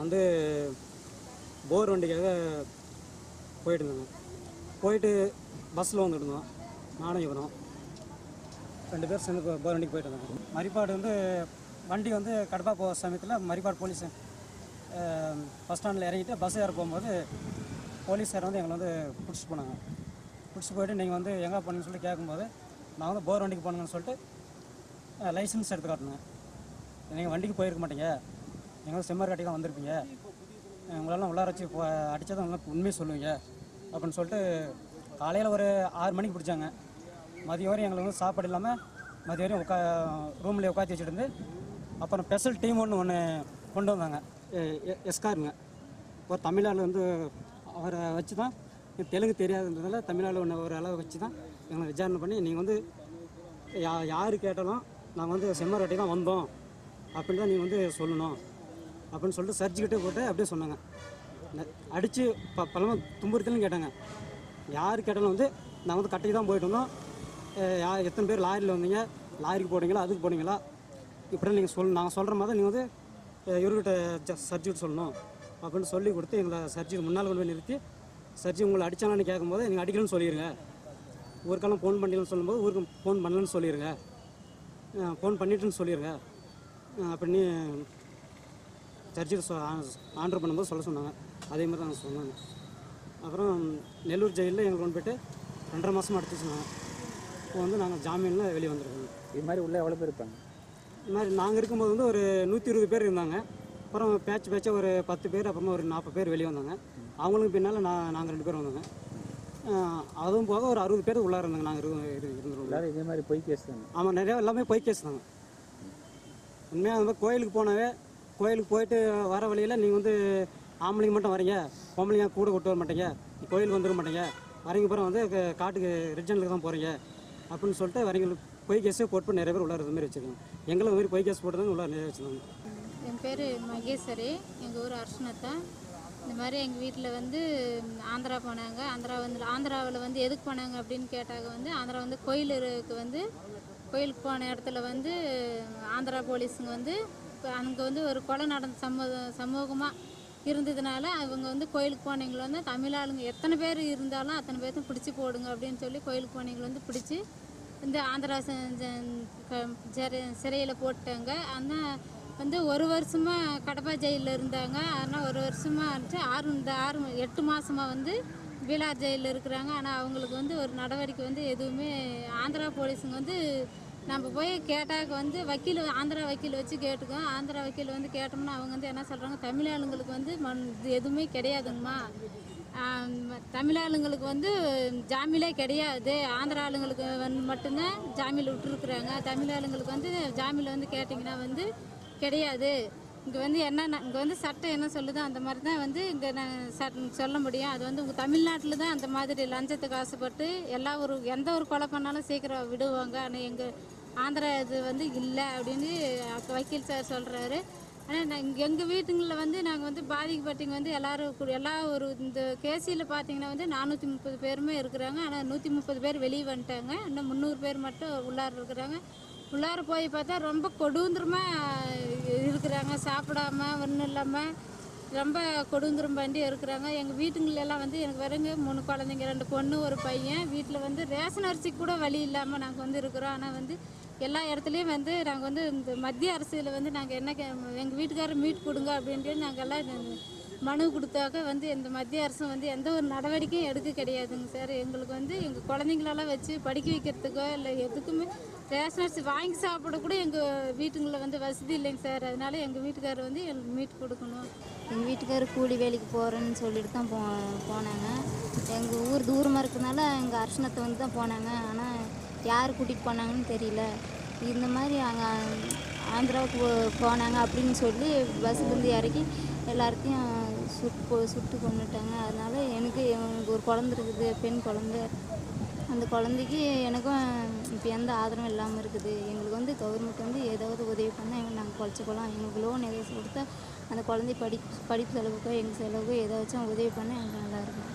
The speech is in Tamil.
வந்து போர் வண்டிக்காக போயிட்டு இருந்தோங்க. போயிட்டு பஸ்ஸில் வந்துருந்தோம். நானும் இவரும் 2 பேர் சேர்ந்து போர் வண்டிக்கு போயிட்டு இருந்தாங்க. மரிப்பாடு வந்து வண்டி வந்து கடப்பா போகிற சமயத்தில் மரிப்பாடு போலீஸ் பஸ் ஸ்டாண்டில் இறங்கிட்டு பஸ் ஏற போகும்போது போலீஸார் வந்து எங்களை வந்து பிடிச்சிட்டு போனாங்க. பிடிச்சி போய்ட்டு நீங்கள் வந்து எங்கே போனீங்கன்னு சொல்லிட்டு கேட்கும்போது நான் வந்து போர் வண்டிக்கு போனேங்கன்னு சொல்லிட்டு லைசன்ஸ் எடுத்து காட்டினேன். நீங்கள் வண்டிக்கு போயிருக்க மாட்டீங்க, நீங்கள் வந்து செம்மர் காட்டி தான் வந்திருப்பீங்க, உங்களெல்லாம் உள்ளார வச்சு அடித்ததான் நல்லா உண்மையை சொல்லுவீங்க அப்படின்னு சொல்லிட்டு காலையில் ஒரு 6 மணிக்கு பிடிச்சாங்க. மதியம் வரையும் எங்களுக்கு வந்து சாப்பாடு இல்லாமல் மதியம் வரையும் ரூம்லேயே உட்காந்து வச்சுட்டு இருந்து அப்புறம் ஸ்பெஷல் டீம் ஒன்று கொண்டு வந்தாங்க. எஸ்காருங்க ஒரு தமிழ்நாடு வந்து அவரை வச்சு தான் தெலுங்கு தெரியாதுன்றதால தமிழ்நாடு ஒன்று ஒரு அளவு வச்சு தான் எங்களை விசாரணை பண்ணி நீங்கள் வந்து யார் கேட்டாலும் நாங்கள் வந்து செம்மர் வாட்டி தான் வந்தோம் அப்படின்னு தான் நீங்கள் வந்து சொல்லணும் அப்படின்னு சொல்லிட்டு சர்ச்சுக்கிட்டே போட்டு அப்படியே சொன்னாங்க. அடித்து பலமாக துன்புறுத்தலும் கேட்டாங்க. யார் கேட்டாலும் வந்து நாங்கள் வந்து கட்டைக்கு தான் போயிட்டு வந்தோம், எத்தனை பேர் லாரியில் வந்தீங்க, லாரிக்கு போனீங்களா அதுக்கு போனீங்களா இப்படி நீங்கள் நாங்கள் சொல்கிற மாதிரி நீங்கள் வந்து இவர்கிட்ட சர்ச்சுக்கிட்ட சொல்லணும் அப்படின்னு சொல்லி கொடுத்து எங்களை சர்ச்சுக்கு முன்னால் கொண்டு போய் நிறுத்தி சர்ச்சு உங்களை அடித்தாங்கன்னு கேட்கும்போது நீங்கள் அடிக்கலன்னு சொல்லிடுங்க, ஊருக்கெல்லாம் ஃபோன் பண்ணிக்கலன்னு சொல்லும்போது ஊருக்கு ஃபோன் பண்ணலன்னு சொல்லிடுங்க, ஃபோன் பண்ணிட்டுன்னு சொல்லிடுங்க அப்படின்னு சர்ச்சுக்கு ஆர்டர் பண்ணும்போது சொல்ல சொன்னாங்க. அதே மாதிரி தான் சொன்னாங்க. அப்புறம் நெல்லூர் ஜெயிலில் எங்களுக்கு கொண்டு போய்ட்டு 2.5 மாதம் அடிச்சு சொன்னாங்க. இப்போ வந்து நாங்கள் ஜாமீனில் வெளியே வந்துருக்கோம். இது மாதிரி உள்ளே எவ்வளோ பேர் இருப்பாங்க? இது மாதிரி நாங்கள் இருக்கும்போது வந்து ஒரு 120 பேர் இருந்தாங்க. அப்புறம் பேச்சா ஒரு 10 பேர், அப்புறமா ஒரு 40 பேர் வெளியே வந்தாங்க. அவங்களுக்கு பின்னால் நாங்கள் 2 பேர் வந்தாங்க. அதுவும் போக ஒரு 60 பேர் உள்ளார இருந்தாங்க. நாங்கள் இருந்துருவோம். இதே மாதிரி பொய் கேஸ் தாங்க? ஆமாம், நிறையா எல்லாமே பொய் கேஸ் தாங்க. உண்மையாக அந்த மாதிரி கோயிலுக்கு போனாவே கோயிலுக்கு போயிட்டு வர வழியில் நீங்கள் வந்து ஆம்பளைங்க மட்டும் வரீங்க, பொம்பளைங்க கூட கொண்டு வர மாட்டீங்க, கோயில் வந்துட மாட்டீங்க, வரீங்க அப்புறம் வந்து காட்டுக்கு ரிஜனுக்கு தான் போகிறீங்க அப்படின்னு சொல்லிட்டு வரீங்களுக்கு பொய் கேஸே போட்டு நிறைய பேர் உள்ளார மாதிரி வச்சுருக்காங்க. எங்களை மாதிரி பொய் கேஸ் போட்டு தான் உள்ளார நிறைய வச்சுருந்தாங்க. என் பேர் மகேஸ்வரி, எங்கள் ஊர் அர்ச்சனத்தா. இந்த மாதிரி எங்கள் வீட்டில் வந்து ஆந்திரா போனாங்க. ஆந்திராவில் வந்து எதுக்கு போனாங்க அப்படின்னு கேட்டாங்க. வந்து ஆந்திரா வந்து கோயிலுக்கு வந்து கோயிலுக்கு போன இடத்துல வந்து ஆந்திரா போலீஸுங்க வந்து அங்கே வந்து ஒரு கொலை நடந்த சமூகமாக இருந்ததுனால அவங்க வந்து கோயிலுக்கு போனவங்களை வந்து தமிழ் ஆளுங்க எத்தனை பேர் இருந்தாலும் அத்தனை பேர்த்தும் பிடிச்சி போடுங்க அப்படின்னு சொல்லி கோயிலுக்கு போனவங்களை வந்து பிடிச்சி இந்த ஆந்திரா சிறையில் போட்டாங்க. ஆனால் வந்து 1 வருஷமாக கடப்பா ஜெயிலில் இருந்தாங்க. ஆனால் 1 வருஷமாக இருந்துச்சு. 8 மாதமாக வந்து பீலார் ஜெயிலில் இருக்கிறாங்க. ஆனால் அவங்களுக்கு வந்து ஒரு நடவடிக்கை வந்து எதுவுமே ஆந்திரா போலீஸுங்க வந்து நம்ம போய் கேட்டாக்க வந்து ஆந்திரா வக்கீல் வச்சு கேட்டுக்கோம். ஆந்திரா வக்கீல் வந்து கேட்டோம்னா அவங்க வந்து என்ன சொல்கிறாங்க, தமிழ் ஆளுங்களுக்கு வந்து இது எதுவுமே கிடையாதுங்கம்மா, தமிழ் ஆளுங்களுக்கு வந்து ஜாமீலே கிடையாது, ஆந்திரா ஆளுங்களுக்கு வந்து மட்டும்தான் ஜாமீல் விட்டுருக்குறாங்க, தமிழ் ஆளுங்களுக்கு வந்து ஜாமீல் வந்து கேட்டிங்கன்னா வந்து கிடையாது. இங்கே வந்து இங்கே வந்து சட்டம் என்ன சொல்லுதோ அந்த மாதிரி தான் வந்து இங்கே சொல்ல முடியும். அது வந்து உங்கள் தமிழ்நாட்டில் தான் அந்த மாதிரி லஞ்சத்துக்கு ஆசைப்பட்டு எந்த ஒரு கொலை பண்ணாலும் சீக்கிரம் விடுவாங்க. ஆனால் எங்கள் ஆந்திரா இது வந்து இல்லை அப்படின்னு வக்கீல் சார் சொல்கிறாரு. ஆனால் எங்கள் வீட்டுங்களில் வந்து நாங்கள் வந்து பாதிக்கப்பட்டவங்க வந்து எல்லாரும் இந்த கேசியில் பார்த்தீங்கன்னா வந்து 430 பேருமே இருக்கிறாங்க. ஆனால் 130 பேர் வெளியே வந்துட்டாங்க. இன்னும் 300 பேர் மட்டும் உள்ளார இருக்கிறாங்க. உள்ளார போய் பார்த்தா ரொம்ப கொடூந்திரமாக இருக்கிறாங்க. சாப்பிடாம ஒன்றும் இல்லாமல் ரொம்ப கொடூந்திரம் பண்ணி இருக்கிறாங்க. எங்கள் வீட்டுங்களெல்லாம் வந்து எனக்கு வரங்க 3 குழந்தைங்க, 2 பொண்ணு 1 பையன். வீட்டில் வந்து ரேஷன் அரிசிக்கு கூட வழி இல்லாமல் நாங்கள் வந்து இருக்கிறோம். ஆனால் வந்து எல்லா இடத்துலையும் வந்து நாங்கள் வந்து இந்த மத்திய அரசில் வந்து நாங்கள் எங்கள் வீட்டுக்காரர் மீட் கொடுங்க அப்படின்ட்டு நாங்கள் எல்லாம் மனு கொடுத்தாக்க வந்து இந்த மத்திய அரசும் வந்து எந்த ஒரு நடவடிக்கையும் எடுக்க கிடையாதுங்க சார். எங்களுக்கு வந்து எங்கள் குழந்தைங்களெல்லாம் வச்சு படிக்க வைக்கிறதுக்கோ இல்லை எதுக்குமே ரேஷன் அரிசி வாங்கி சாப்பிட கூட எங்கள் வீட்டுங்களில் வந்து வசதி இல்லைங்க சார். அதனால எங்கள் வீட்டுக்காரர் வந்து எங்களுக்கு மீட் கொடுக்கணும். எங்கள் வீட்டுக்காரர் கூலி வேலைக்கு போகிறேன்னு சொல்லிட்டு தான் போனாங்க. எங்கள் ஊர் தூரமாக இருக்கிறதுனால எங்கள் அர்ச்சனத்தை வந்து தான் போனாங்க. ஆனால் யார் கூட்டிகிட்டு போனாங்கன்னு தெரியல. இந்த மாதிரி அங்கே ஆந்திராவுக்கு போனாங்க அப்படின்னு சொல்லி பஸ்ஸுலேருந்து இறக்கி எல்லாத்தையும் சுட்டு கொண்டுட்டாங்க. அதனால் எனக்கு ஒரு குழந்த இருக்குது, பெண் குழந்தை. அந்த குழந்தைக்கு எனக்கும் இப்போ எந்த ஆதரவும் இல்லாமல் இருக்குது. எங்களுக்கு வந்து கவர்மெண்ட் வந்து ஏதாவது உதவி பண்ணால் நாங்கள் குழச்சிக்கலாம். எங்களுக்கு லோன் எதாவது கொடுத்தா அந்த குழந்தை படிப்பு செலவுக்கோ எங்கள் செலவுக்கோ ஏதாச்சும் உதவி பண்ணால் எங்களுக்கு நல்லாயிருக்கும்.